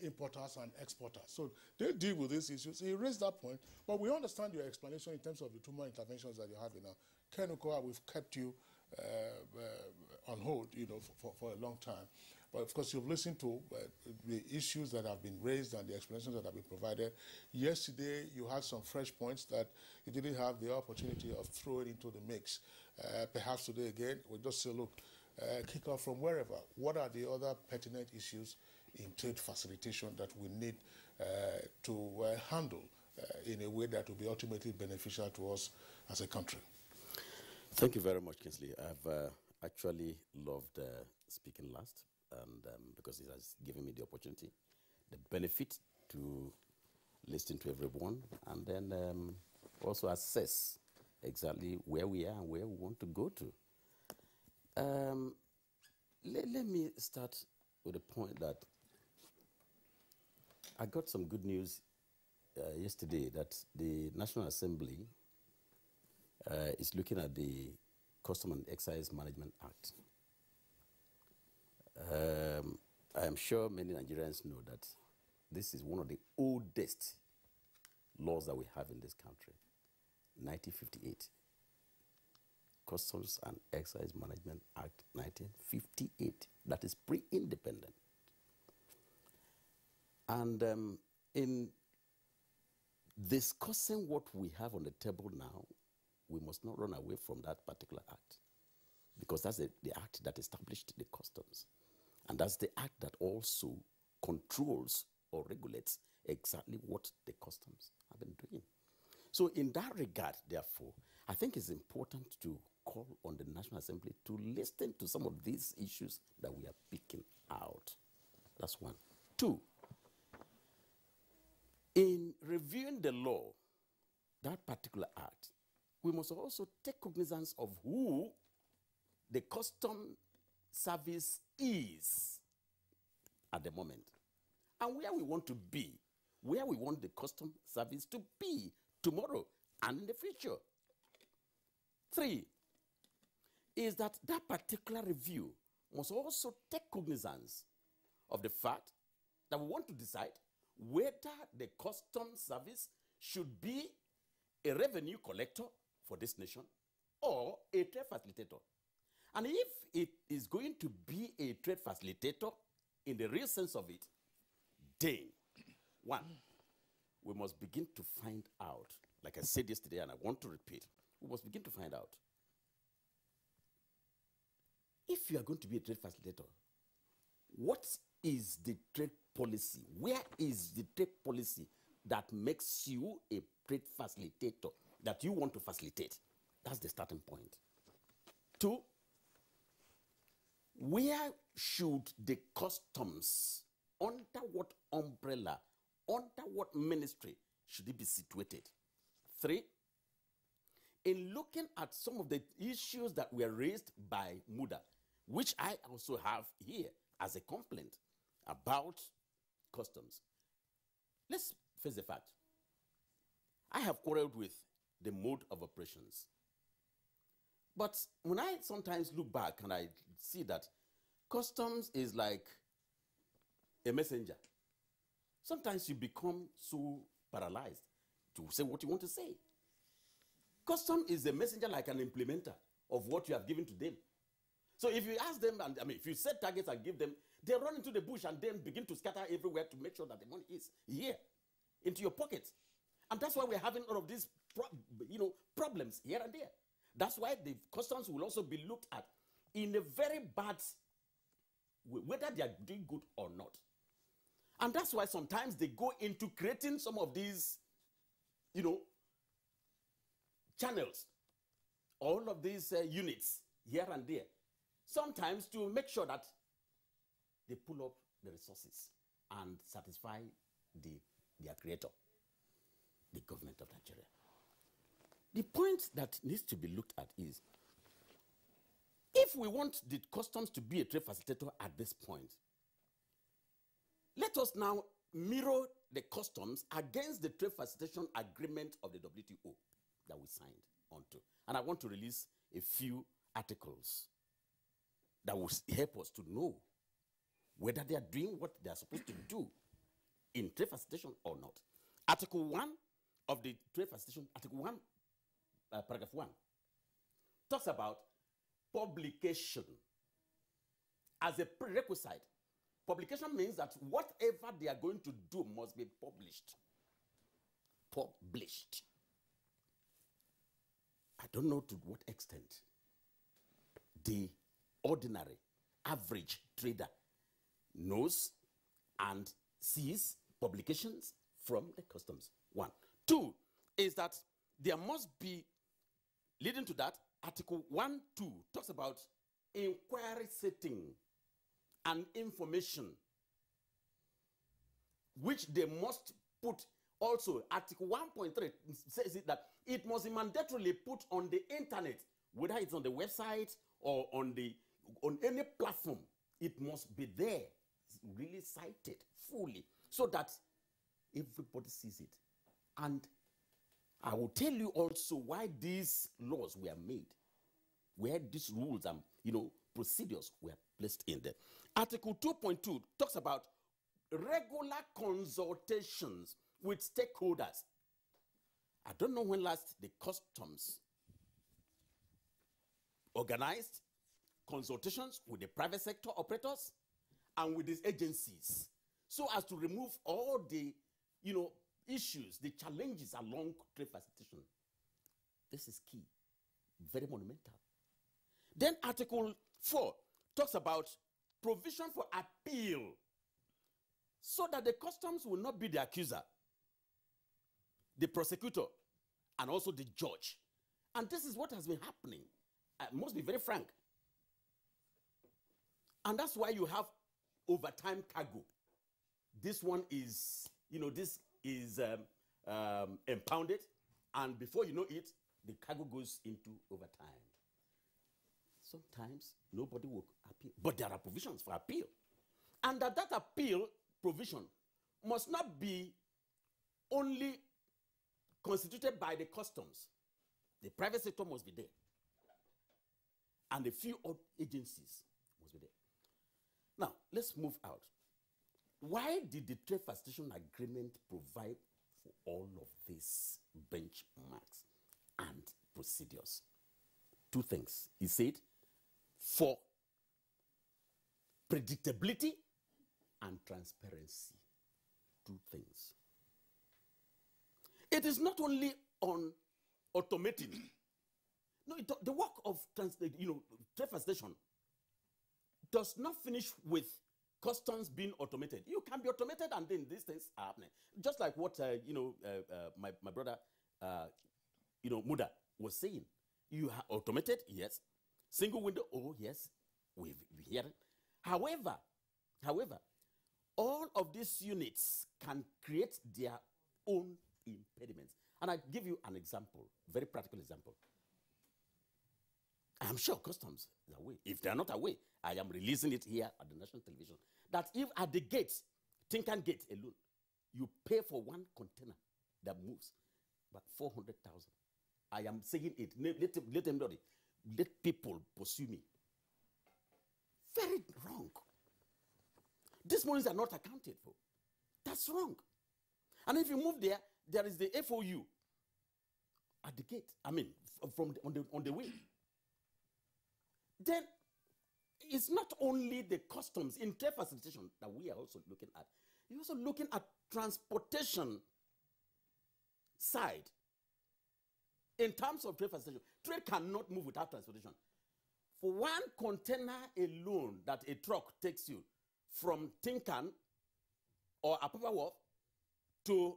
[SPEAKER 1] importers and exporters. So they deal with these issues. He raised that point, but we understand your explanation in terms of the 2 more interventions that you have now. Ken Okoa, we've kept you on hold, for a long time. But of course, you've listened to the issues that have been raised and the explanations that have been provided. Yesterday, you had some fresh points that you didn't have the opportunity of throwing into the mix. Perhaps today again, we'll just say, look, kick off from wherever. What are the other pertinent issues in trade facilitation that we need to handle in a way that will be ultimately beneficial to us as a country?
[SPEAKER 3] Thank you very much, Kingsley. I've actually loved speaking last, and because it has given me the opportunity, the benefit to listen to everyone, and then also assess exactly where we are and where we want to go to. Let me start with a point that I got some good news yesterday that the National Assembly is looking at the Custom and Excise Management Act. I am sure many Nigerians know that this is one of the oldest laws that we have in this country, 1958. Customs and Excise Management Act, 1958. That is pre-independent. And in discussing what we have on the table now, we must not run away from that particular act, because that's the act that established the customs. And that's the act that also controls or regulates exactly what the customs have been doing. So in that regard, therefore, I think it's important to call on the National Assembly to listen to some of these issues that we are picking out. That's one. Two, in reviewing the law, that particular act, we must also take cognizance of who the custom service is at the moment, and where we want to be, where we want the custom service to be tomorrow and in the future. Three is that particular review must also take cognizance of the fact that we want to decide whether the custom service should be a revenue collector for this nation or a trade facilitator. And if it is going to be a trade facilitator in the real sense of it, then, one, we must begin to find out, like I said yesterday and I want to repeat, we must begin to find out, if you are going to be a trade facilitator, what is the trade policy? Where is the trade policy that makes you a trade facilitator, that you want to facilitate? That's the starting point. Two, where should the customs, under what umbrella, under what ministry should it be situated? Three, in looking at some of the issues that were raised by Muda, which I also have here as a complaint about customs. Let's face the fact. I have quarreled with the mode of operations. But when I sometimes look back and I see that customs is like a messenger, sometimes you become so paralyzed to say what you want to say. Custom is a messenger like an implementer of what you have given to them. So if you ask them, and if you set targets and give them, they run into the bush and then begin to scatter everywhere to make sure that the money is here, into your pockets. And that's why we're having all of these problems here and there. That's why the customs will also be looked at in a very bad way, whether they are doing good or not. And that's why sometimes they go into creating some of these, channels, all of these units here and there, sometimes to make sure that they pull up the resources and satisfy their creator, the government of Nigeria. The point that needs to be looked at is, if we want the customs to be a trade facilitator at this point, let us now mirror the customs against the trade facilitation agreement of the WTO that we signed onto. And I want to release a few articles that will help us to know whether they are doing what they are supposed to do in trade facilitation or not. Article 1 of the trade facilitation, Article 1, paragraph 1, talks about publication as a prerequisite. Publication means that whatever they are going to do must be published. Published. I don't know to what extent the ordinary, average trader knows and sees publications from the customs. 1. 2 is that there must be, leading to that, Article 1, 2 talks about inquiry setting and information, which they must put. Also, Article 1.3 says it that it must be mandatorily put on the internet, whether it's on the website or on any platform. It must be there, really cited fully, so that everybody sees it. And I will tell you also why these laws were made, where these rules and procedures were placed in there. Article 2.2 talks about regular consultations with stakeholders. I don't know when last the customs organized consultations with the private sector operators and with these agencies, so as to remove all the issues, the challenges along trade facilitation. This is key, very monumental. Then Article 4 talks about provision for appeal, so that the customs will not be the accuser, the prosecutor, and also the judge. And this is what has been happening. I must be very frank. And that's why you have overtime cargo. This one is, this is impounded, and before you know it, the cargo goes into overtime. Sometimes nobody will appeal, but there are provisions for appeal. And that appeal provision must not be only constituted by the customs. The private sector must be there. And a few other agencies must be there. Now, let's move out. Why did the trade facilitation agreement provide for all of these benchmarks and procedures? 2 things. He said, for predictability and transparency. 2 things. It is not only on automating. No, the work of trade facilitation does not finish with customs being automated. You can be automated, and then these things are happening. Just like what my brother Muda was saying. You have automated, yes. Single window, oh yes, we hear it. However, all of these units can create their own impediments. And I give you an example, very practical example. I'm sure customs are away. If they are not away, I am releasing it here at the national television. That if at the gate, Tinkan Gate alone, you pay for one container that moves about 400,000. I am saying it. Let them know it. Let people pursue me. Very wrong. These monies are not accounted for. That's wrong. And if you move there, there is the FOU at the gate. I mean, on the way. Then it's not only the customs in trade facilitation that we are also looking at. You're also looking at transportation side. In terms of trade facilitation, trade cannot move without transportation. For one container alone that a truck takes you from Tinkan or Apapa Wharf to,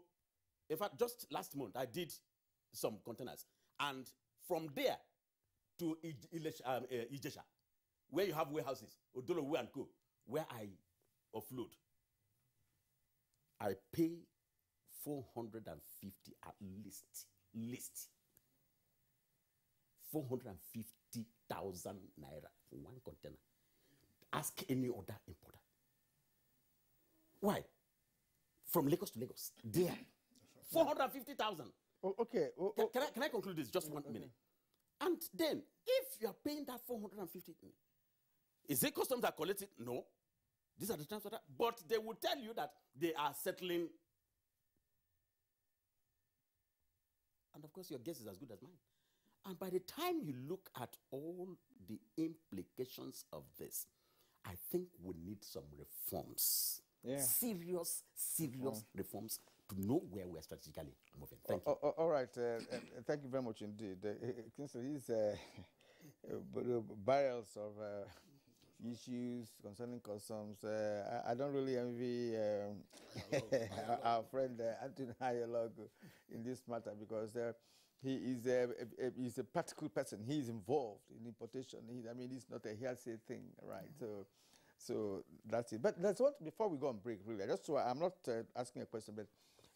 [SPEAKER 3] in fact, just last month I did some containers, and from there to Ijesha, where you have warehouses, Odolowe and Co., where I offload, I pay 450 at least 450,000 naira for one container. Ask any other importer. Why? From Lagos to Lagos, there, 450,000.
[SPEAKER 4] Okay.
[SPEAKER 3] Can I conclude this? Just 1 minute. And then, if you are paying that 450, is it customs that collect it? No. These are the terms of that. But they will tell you that they are settling. And of course, your guess is as good as mine. And by the time you look at all the implications of this, I think we need some reforms.
[SPEAKER 4] Yeah.
[SPEAKER 3] Serious reforms to know where we're strategically moving. Thank you.
[SPEAKER 4] All right. Thank you very much indeed. These barrels of issues concerning customs. I don't really envy our friend Anthony Ayalogo in this matter, because he's a practical person. He's involved in importation. It's not a hearsay thing, right? So that's it. But there's one before we go on break, really. I'm not asking a question, but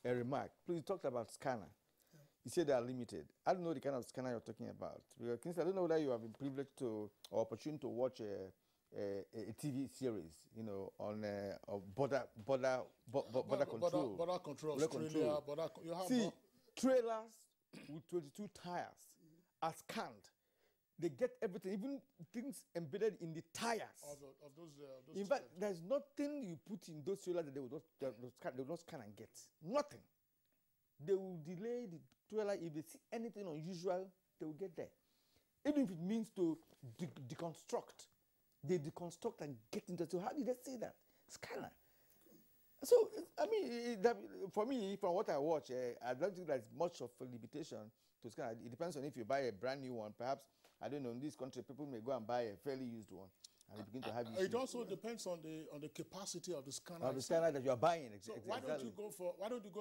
[SPEAKER 4] a remark. Please, you talked about scanner. Yeah. You said they are limited. I don't know the kind of scanner you're talking about. Because I don't know whether you have been privileged to or opportunity to watch a TV series, on border control.
[SPEAKER 1] Border control, Australia, you have
[SPEAKER 4] See, trailers with 22 tires are scanned. They get everything, even things embedded in the tires.
[SPEAKER 1] Of those
[SPEAKER 4] in fact, there's nothing you put in those trailers that they will not scan and get. Nothing. They will delay the trailer. If they see anything unusual, they will get there. Even if it means to deconstruct. They deconstruct and get into it. So how did they say that? Scanner. So, for me, from what I watch, I don't think there's much of a limitation to scanner. It depends on if you buy a brand new one. Perhaps, I don't know, in this country, people may go and buy a fairly used one and they begin to have issues.
[SPEAKER 1] It also depends on the capacity of the scanner.
[SPEAKER 4] Of the scanner that you are buying.
[SPEAKER 1] So why don't you go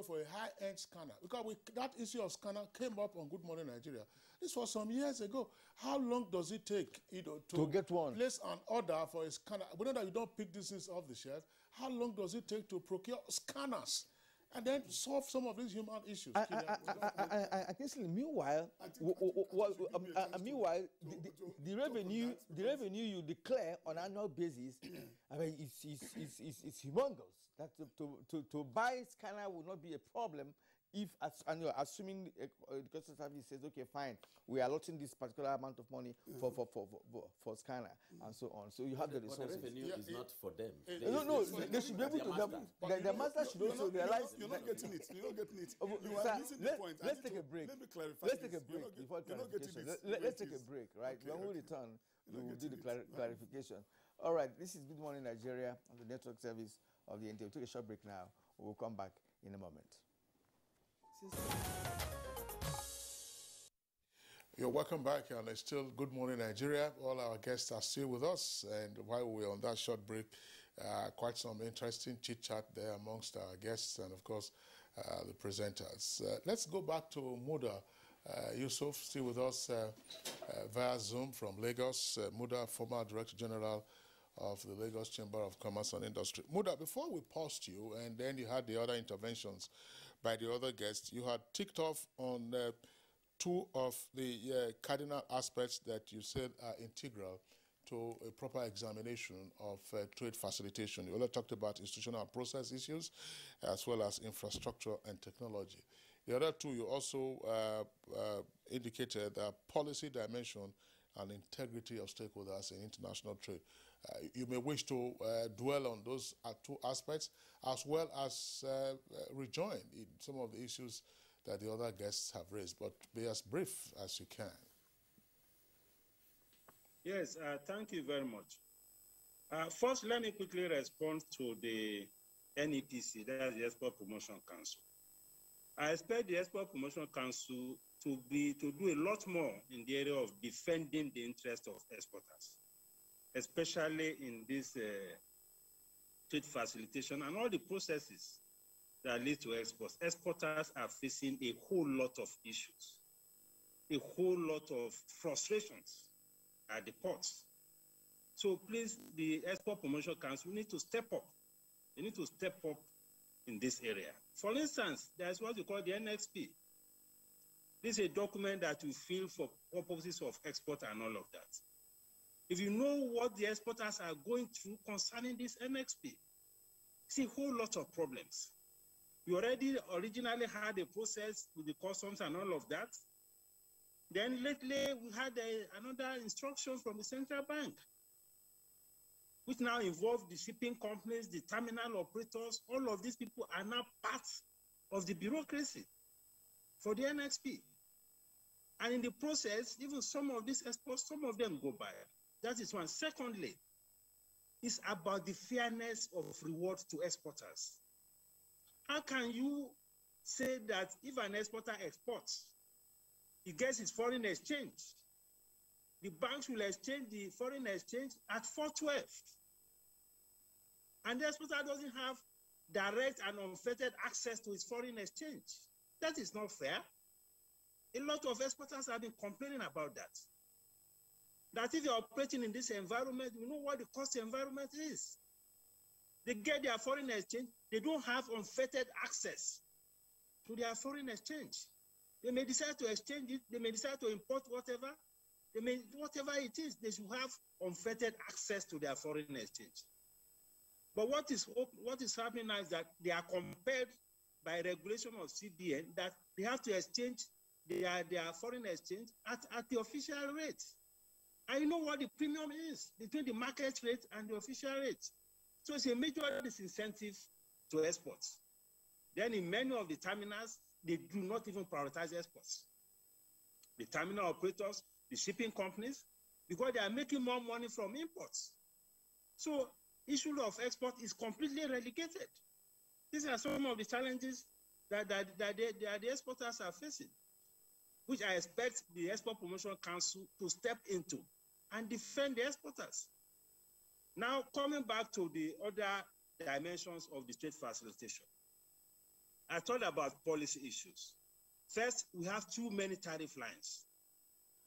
[SPEAKER 1] for a high-end scanner? Because that issue of scanner came up on Good Morning Nigeria. This was some years ago. How long does it take to
[SPEAKER 4] get one?
[SPEAKER 1] Place an order for a scanner? We know that you don't pick these things off the shelf. How long does it take to procure scanners and then solve some of these human issues?
[SPEAKER 4] I think meanwhile, the revenue you declare on an annual basis, it's humongous. That to buy scanner will not be a problem if, assuming the customer service says, okay, fine, we are allotting this particular amount of money for scanner and so on. So you have the resources.
[SPEAKER 3] But the revenue is not for them.
[SPEAKER 4] No, they should be able to. The master should also realize.
[SPEAKER 2] You're not getting it. You're not getting it.
[SPEAKER 4] Let's take a break.
[SPEAKER 2] Let me clarify.
[SPEAKER 4] Let's take a break before clarification. Let's take a break, right? When we return, we will do the clarification. All right, this is Good Morning Nigeria on the network service of the NTA. We'll take a short break now. We'll come back in a moment.
[SPEAKER 1] You're welcome back, and it's still Good Morning Nigeria. All our guests are still with us, and while we're on that short break, quite some interesting chit-chat there amongst our guests and, of course, the presenters. Let's go back to Muda Yusuf, still with us via Zoom from Lagos. Muda, former Director General of the Lagos Chamber of Commerce and Industry. Muda, before we paused you, and then you had the other interventions by the other guests, you had ticked off on two of the cardinal aspects that you said are integral to a proper examination of trade facilitation. You also talked about institutional process issues as well as infrastructure and technology. The other two, you also indicated the policy dimension and integrity of stakeholders in international trade. You may wish to dwell on those two aspects as well as rejoin in some of the issues that the other guests have raised, but be as brief as you can.
[SPEAKER 6] Yes, thank you very much. First, let me quickly respond to the NEPC, that's the Export Promotion Council. I expect the Export Promotion Council to do a lot more in the area of defending the interests of exporters, especially in this trade facilitation and all the processes that lead to exports. Exporters are facing a whole lot of issues, a whole lot of frustrations at the ports. So please, the Export Promotion Council need to step up. They need to step up in this area. For instance, there's what we call the NXP. This is a document that we fill for purposes of export and all of that. If you know what the exporters are going through concerning this NXP, it's a whole lot of problems. We already originally had a process with the customs and all of that. Then lately, we had another instruction from the central bank, which now involve the shipping companies, the terminal operators. All of these people are now part of the bureaucracy for the NXP. And in the process, even some of these exports, some of them go by. That is one. Secondly, it's about the fairness of reward to exporters. How can you say that if an exporter exports, he gets his foreign exchange, the banks will exchange the foreign exchange at 412, and the exporter doesn't have direct and unfettered access to his foreign exchange? That is not fair. A lot of exporters have been complaining about that. That if you're operating in this environment, you know what the cost environment is. They get their foreign exchange, they don't have unfettered access to their foreign exchange. They may decide to exchange it, they may decide to import whatever, whatever it is, they should have unfettered access to their foreign exchange. But what is happening now is that they are compelled by regulation of CBN that they have to exchange their foreign exchange at the official rate. And you know what the premium is between the market rate and the official rate. So it's a major disincentive to exports. Then in many of the terminals, they do not even prioritize exports. The terminal operators, the shipping companies, because they are making more money from imports. So issue of export is completely relegated. These are some of the challenges that the exporters are facing, which I expect the Export Promotion Council to step into and defend the exporters. Now, coming back to the other dimensions of the trade facilitation, I thought about policy issues. First, we have too many tariff lines.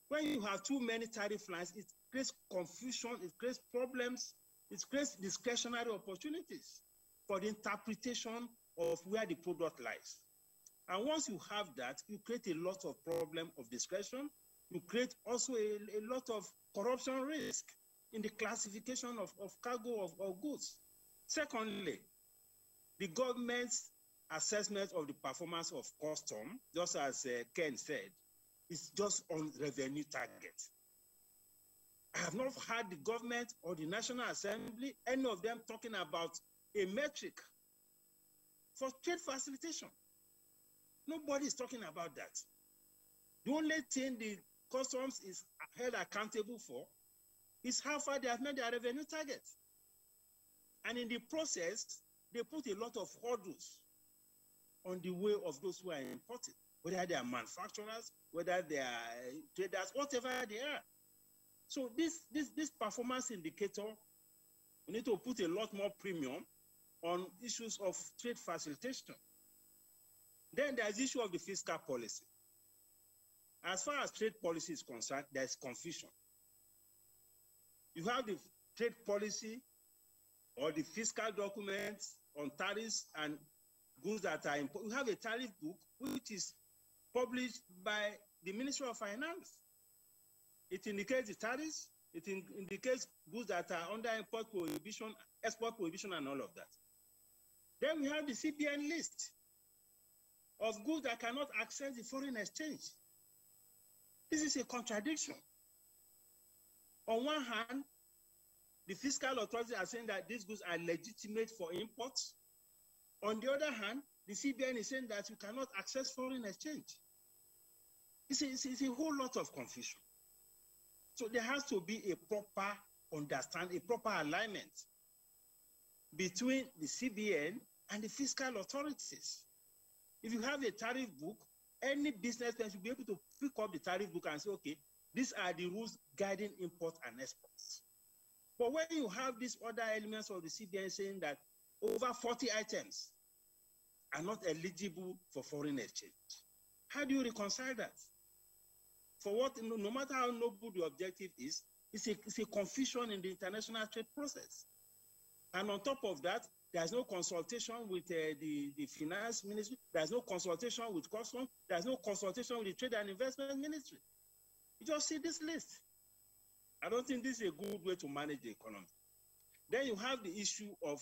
[SPEAKER 6] When you have too many tariff lines, it creates confusion, it creates problems, it creates discretionary opportunities for the interpretation of where the product lies. And once you have that, you create a lot of problem of discretion. You create also a lot of corruption risk in the classification of cargo of goods. Secondly, the government's assessment of the performance of custom, just as Ken said, is just on revenue target. I have not heard the government or the National Assembly, any of them talking about a metric for trade facilitation. Nobody is talking about that. The only thing the customs is held accountable for is how far they have made their revenue target. And in the process, they put a lot of hurdles on the way of those who are importing, whether they are manufacturers, whether they are traders, whatever they are. So this performance indicator, we need to put a lot more premium on issues of trade facilitation. Then there's the issue of the fiscal policy. As far as trade policy is concerned, there's confusion. You have the trade policy or the fiscal documents on tariffs and goods that are imported. You have a tariff book which is published by the Ministry of Finance. It indicates the tariffs, it indicates goods that are under import prohibition, export prohibition, and all of that. Then we have the CBN list of goods that cannot access the foreign exchange. This is a contradiction. On one hand, the fiscal authorities are saying that these goods are legitimate for imports. On the other hand, the CBN is saying that you cannot access foreign exchange. It's a whole lot of confusion. So there has to be a proper understanding, a proper alignment between the CBN and the fiscal authorities. If you have a tariff book, any businessman should be able to pick up the tariff book and say, okay, these are the rules guiding import and exports. But when you have these other elements of the CBN saying that over 40 items are not eligible for foreign exchange, how do you reconcile that? For what, no matter how noble the objective is, It's a confusion in the international trade process. And on top of that, there's no consultation with the finance ministry. There's no consultation with customs. There's no consultation with the trade and investment ministry. You just see this list. I don't think this is a good way to manage the economy. Then you have the issue of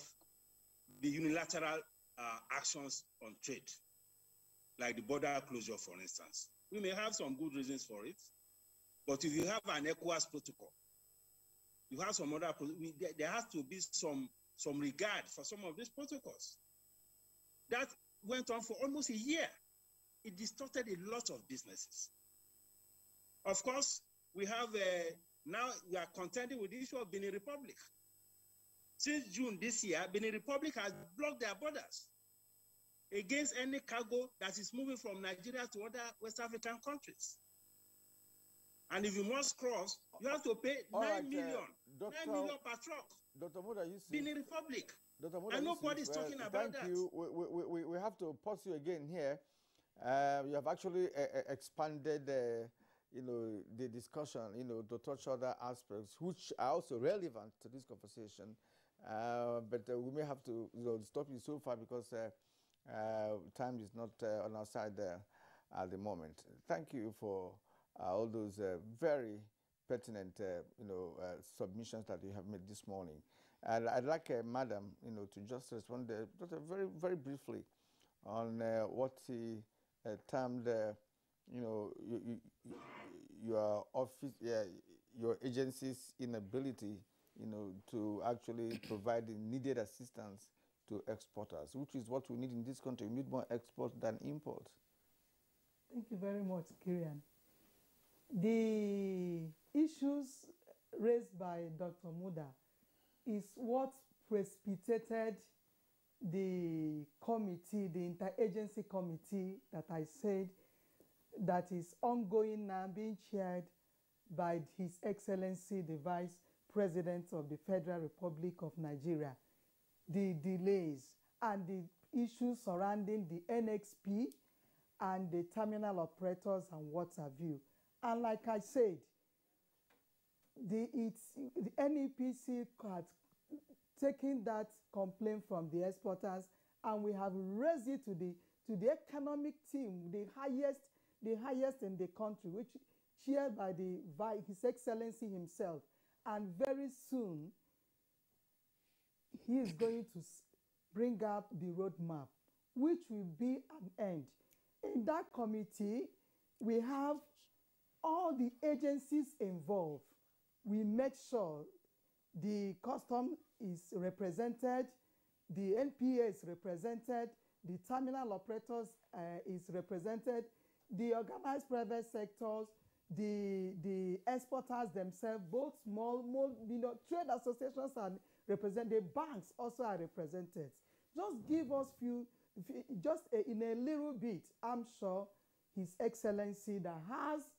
[SPEAKER 6] the unilateral actions on trade, like the border closure, for instance. We may have some good reasons for it, but if you have an ECOWAS protocol, you have some other, there has to be some regard for some of these protocols. That went on for almost a year. It distorted a lot of businesses. Of course, we have, now we are contending with the issue of Benin Republic. Since June this year, Benin Republic has blocked their borders against any cargo that is moving from Nigeria to other West African countries. And if you must cross, you have to pay 9 million per truck.
[SPEAKER 4] Dr. Muda, you see,
[SPEAKER 6] Benin Republic.
[SPEAKER 4] Dr. Muda,
[SPEAKER 6] And nobody's talking about that.
[SPEAKER 4] Thank you. We have to pause you again here. You have actually expanded, the discussion, to touch other aspects which are also relevant to this conversation. But we may have to stop you so far because time is not on our side there at the moment. Thank you for all those very pertinent, submissions that you have made this morning. And I'd like Madam, to just respond just very, very briefly on what he termed, your office, your agency's inability, to actually provide the needed assistance to exporters, which is what we need in this country. We need more export than import.
[SPEAKER 5] Thank you very much, Kirian. The issues raised by Dr. Muda is what precipitated the committee, the interagency committee that I said that is ongoing now, being chaired by His Excellency, the Vice President of the Federal Republic of Nigeria. The delays and the issues surrounding the NXP and the terminal operators and what have you. And like I said, the NEPC had taken that complaint from the exporters, and we have raised it to the economic team, the highest in the country, which chaired by His Excellency himself. And very soon, he is going to bring up the roadmap, which will be an end. In that committee, we have all the agencies involved. We make sure the custom is represented, the NPA is represented, the terminal operators is represented, the organized private sectors, the exporters themselves, both small, trade associations are represented, the banks also are represented. Just give us in a little bit, I'm sure His Excellency that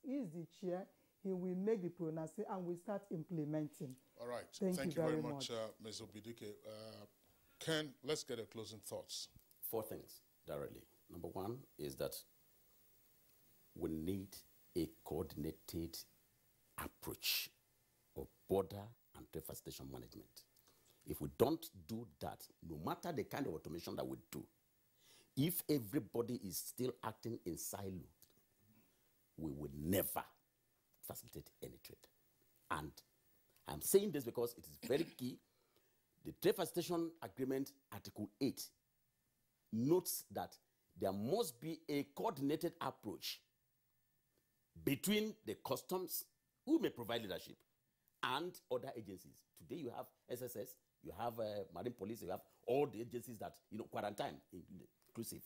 [SPEAKER 5] is the chair, he will make the pronouncement and we start implementing.
[SPEAKER 1] All right.
[SPEAKER 5] Thank you very much.
[SPEAKER 1] Ms. Obidike. Ken, let's get a closing thoughts.
[SPEAKER 3] 4 things directly. Number 1 is that we need a coordinated approach of border and trade facilitation management. If we don't do that, no matter the kind of automation that we do, if everybody is still acting in silo, we will never facilitate any trade. And I'm saying this because it is very key. The Trade Facilitation Agreement, Article 8, notes that there must be a coordinated approach between the customs, who may provide leadership, and other agencies. Today you have SSS, you have Marine Police, you have all the agencies that, quarantine inclusive.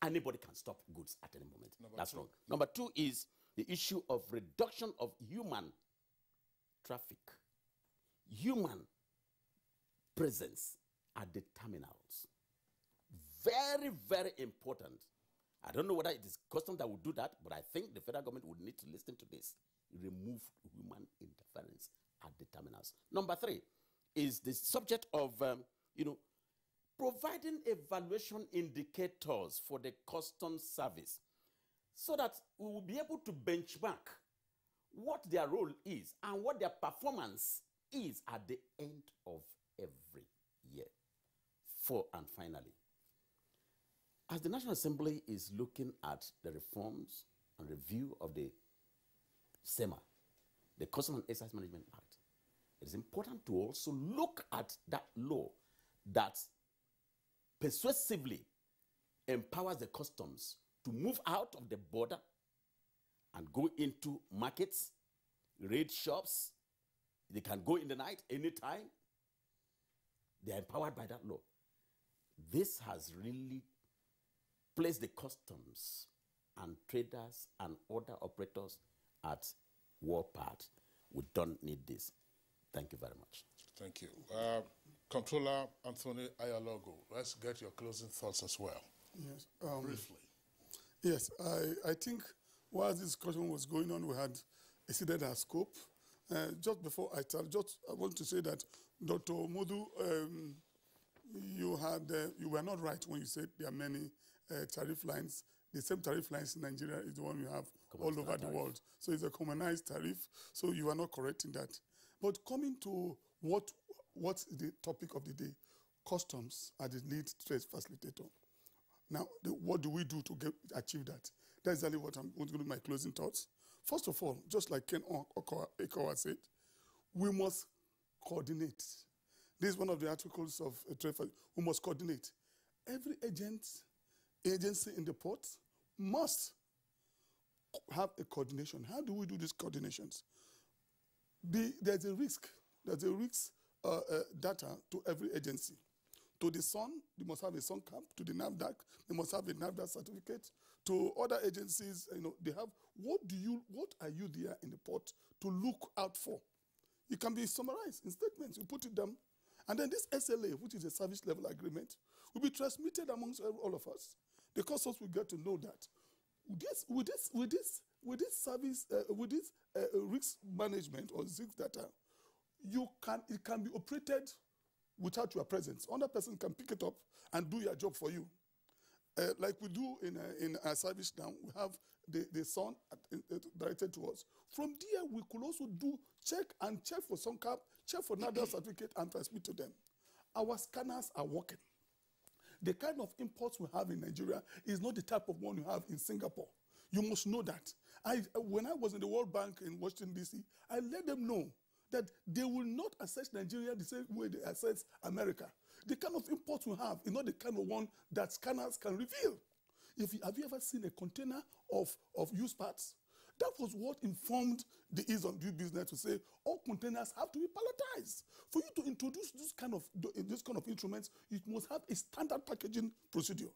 [SPEAKER 3] Anybody can stop goods at any moment. That's wrong. Number 2 is the issue of reduction of human traffic, human presence at the terminals. Very, very important. I don't know whether it is custom that will do that, but I think the federal government would need to listen to this. Remove human interference at the terminals. Number 3 is the subject of, providing evaluation indicators for the customs service so that we will be able to benchmark what their role is and what their performance is at the end of every year. 4, and finally, as the National Assembly is looking at the reforms and review of the SEMA, the Customs and Excise Management Act, it is important to also look at that law that persuasively empowers the customs to move out of the border and go into markets, raid shops. They can go in the night anytime. They are empowered by that law. This has really placed the customs and traders and other operators at war path. We don't need this. Thank you very much.
[SPEAKER 1] Thank you. Comptroller Anthony Ayalogo, let's get your closing thoughts as well.
[SPEAKER 2] Yes.
[SPEAKER 1] Briefly.
[SPEAKER 2] Yes, I think while this discussion was going on, we had exceeded our scope. Just before I start, I want to say that Dr. Modu, you were not right when you said there are many tariff lines. The same tariff lines in Nigeria is the one we have all over the world. So it's a commonized tariff. So you are not correct in that. But coming to what's the topic of the day, customs are the lead trade facilitator. Now, what do we do to achieve that? That's exactly what I'm going to do my closing thoughts. First of all, just like Ken Okowa said, we must coordinate. This is one of the articles of trade. We must coordinate. Every agency in the port must have a coordination. How do we do these coordinations? There's a risk data to every agency. To the SUN, they must have a SUN camp. To the NAFDAC, they must have a NAFDAC certificate. To other agencies, they have, what are you there in the port to look out for? It can be summarized in statements. You put it down. And then this SLA, which is a service level agreement, will be transmitted amongst all of us. The customs will get to know that with this risk management or risk data, it can be operated without your presence. Another person can pick it up and do your job for you. Like we do in our service now, we have the SUN directed to us. From there, we could also check for SUN cap, check for another certificate and transmit to them. Our scanners are working. The kind of imports we have in Nigeria is not the type of one you have in Singapore. You must know that. When I was in the World Bank in Washington, D.C., I let them know that they will not assess Nigeria the same way they assess America. The kind of imports we have is not the kind of one that scanners can reveal. Have you ever seen a container of used parts? That was what informed the ease of doing business to say all containers have to be palletized. For you to introduce this kind of instruments, it must have a standard packaging procedure.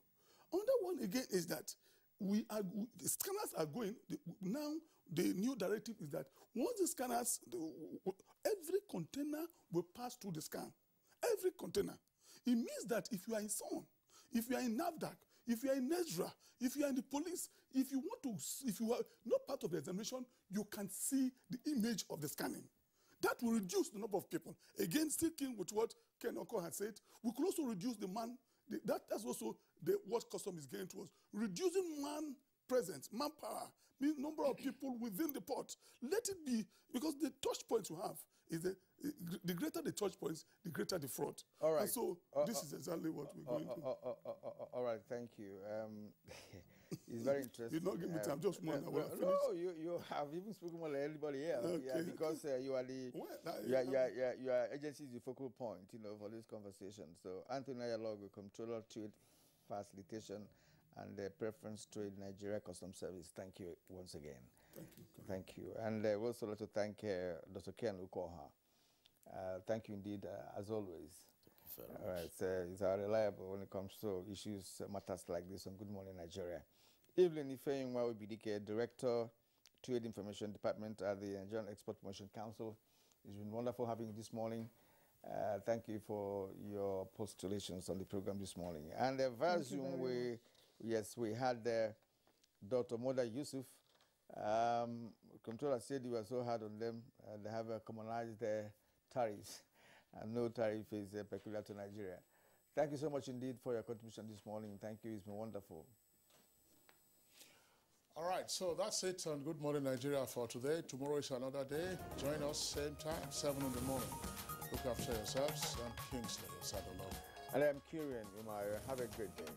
[SPEAKER 2] Another one again is that the scanners are going, now the new directive is that once the scanners, every container will pass through the scan. Every container. It means that if you are in SUN, if you are in NAFDAC, if you are in NESRA, if you are in the police, if you are not part of the examination, you can see the image of the scanning. That will reduce the number of people. Again, sticking with what Ken Oko had said, we could also reduce the man. That's also what custom is getting to us. Reducing man presence, manpower, means number of people within the port. Let it be, because the touch points you have is the greater the touch points, the greater the fraud. All right. And so this is exactly what we're going to.
[SPEAKER 4] All right, thank you. It's very interesting.
[SPEAKER 2] You not give me time, just one.
[SPEAKER 4] No, you have even spoken more than anybody else. Okay. Yeah, because you are your agency is the focal point, for this conversation. So Anthony Ayalogo, Controller Trade Facilitation and Preference Trade Nigeria Customs Service. Thank you once again. Thank you. And we also like to thank Dr. Ken Ukoha. Thank you indeed, as always. Thank you very much. It's reliable when it comes to issues, matters like this on Good Morning Nigeria. Evelyn Ifeyinwa Obidike, Director, Trade Information Department at the Nigerian Export Promotion Council. It's been wonderful having you this morning. Thank you for your postulations on the program this morning. And via Zoom, we had Dr. Moda Yusuf. Controller said you were so hard on them. They have commonized their tariffs, and no tariff is peculiar to Nigeria. Thank you so much indeed for your contribution this morning. Thank you. It's been wonderful.
[SPEAKER 1] All right, so that's it on Good Morning Nigeria for today. Tomorrow is another day. Join us same time, 7 in the morning. Look after yourselves. I'm Kingsley Osadolo.
[SPEAKER 4] And I'm Kieran Umar. Have a great day.